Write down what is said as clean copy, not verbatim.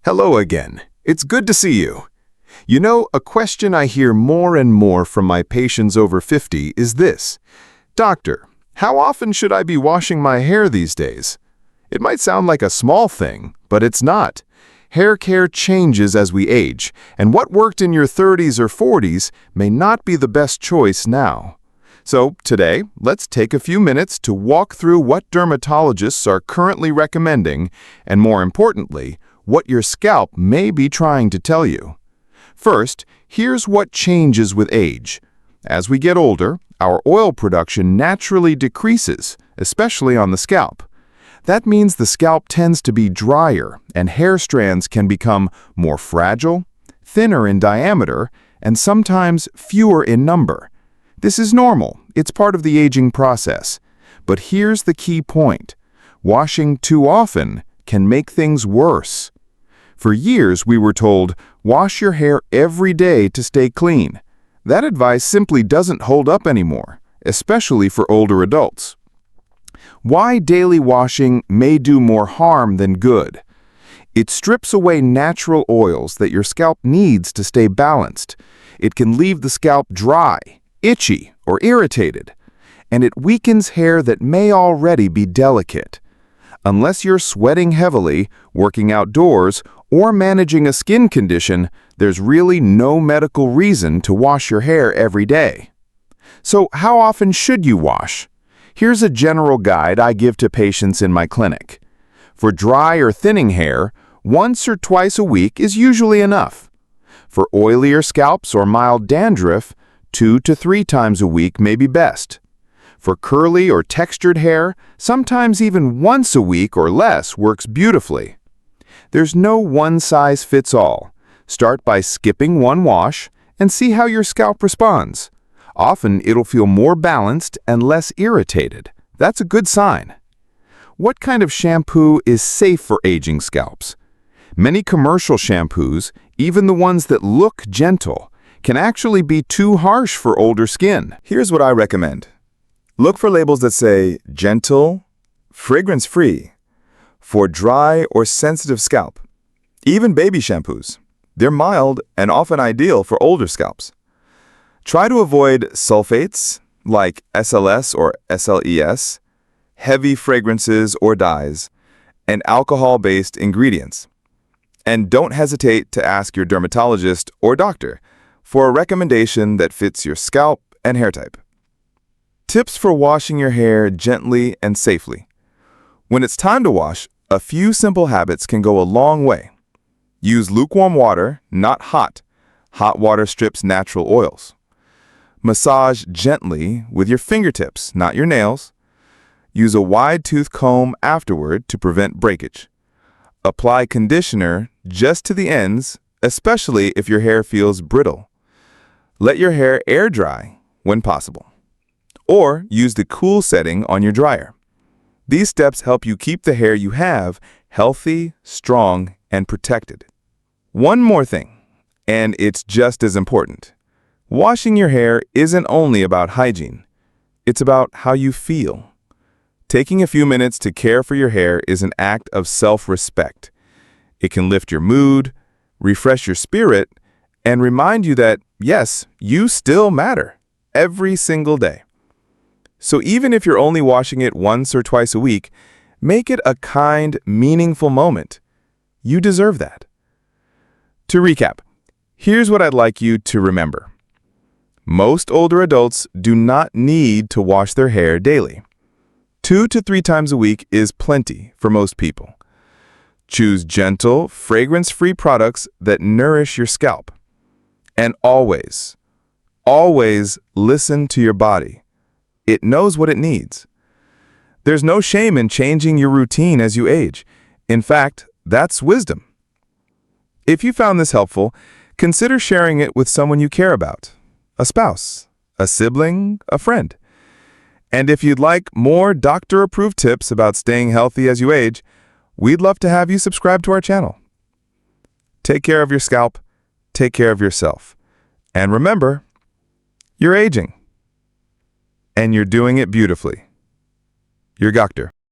Hello again. It's good to see you. You know, a question I hear more and more from my patients over 50 is this. Doctor, how often should I be washing my hair these days? It might sound like a small thing, but it's not. Hair care changes as we age, and what worked in your 30s or 40s may not be the best choice now. So today, let's take a few minutes to walk through what dermatologists are currently recommending, and more importantly, what your scalp may be trying to tell you. First, here's what changes with age. As we get older, our oil production naturally decreases, especially on the scalp. That means the scalp tends to be drier, and hair strands can become more fragile, thinner in diameter, and sometimes fewer in number. This is normal. It's part of the aging process. But here's the key point. Washing too often can make things worse. For years, we were told, wash your hair every day to stay clean. That advice simply doesn't hold up anymore, especially for older adults. Why daily washing may do more harm than good. It strips away natural oils that your scalp needs to stay balanced. It can leave the scalp dry, itchy, or irritated. And it weakens hair that may already be delicate. Unless you're sweating heavily, working outdoors, or managing a skin condition, there's really no medical reason to wash your hair every day. So how often should you wash? Here's a general guide I give to patients in my clinic. For dry or thinning hair, once or twice a week is usually enough. For oilier scalps or mild dandruff, 2 to 3 times a week may be best. For curly or textured hair, sometimes even once a week or less works beautifully. There's no one-size-fits-all. Start by skipping one wash and see how your scalp responds. Often it'll feel more balanced and less irritated. That's a good sign. What kind of shampoo is safe for aging scalps? Many commercial shampoos, even the ones that look gentle, can actually be too harsh for older skin. Here's what I recommend. Look for labels that say gentle, fragrance-free, for dry or sensitive scalp. Even baby shampoos. They're mild and often ideal for older scalps. Try to avoid sulfates, like SLS or SLES, heavy fragrances or dyes, and alcohol-based ingredients. And don't hesitate to ask your dermatologist or doctor for a recommendation that fits your scalp and hair type. Tips for washing your hair gently and safely. When it's time to wash, a few simple habits can go a long way. Use lukewarm water, not hot. Hot water strips natural oils. Massage gently with your fingertips, not your nails. Use a wide-tooth comb afterward to prevent breakage. Apply conditioner just to the ends, especially if your hair feels brittle. Let your hair air dry when possible. Or use the cool setting on your dryer. These steps help you keep the hair you have healthy, strong, and protected. One more thing, and it's just as important. Washing your hair isn't only about hygiene. It's about how you feel. Taking a few minutes to care for your hair is an act of self-respect. It can lift your mood, refresh your spirit, and remind you that, yes, you still matter every single day. So even if you're only washing it once or twice a week, make it a kind, meaningful moment. You deserve that. To recap, here's what I'd like you to remember. Most older adults do not need to wash their hair daily. 2 to 3 times a week is plenty for most people. Choose gentle, fragrance-free products that nourish your scalp. And always, always listen to your body. It knows what it needs. There's no shame in changing your routine as you age. In fact, that's wisdom. If you found this helpful, consider sharing it with someone you care about. A spouse, a sibling, a friend. And if you'd like more doctor-approved tips about staying healthy as you age, we'd love to have you subscribe to our channel. Take care of your scalp, take care of yourself. And remember, you're aging. And you're doing it beautifully. Your doctor.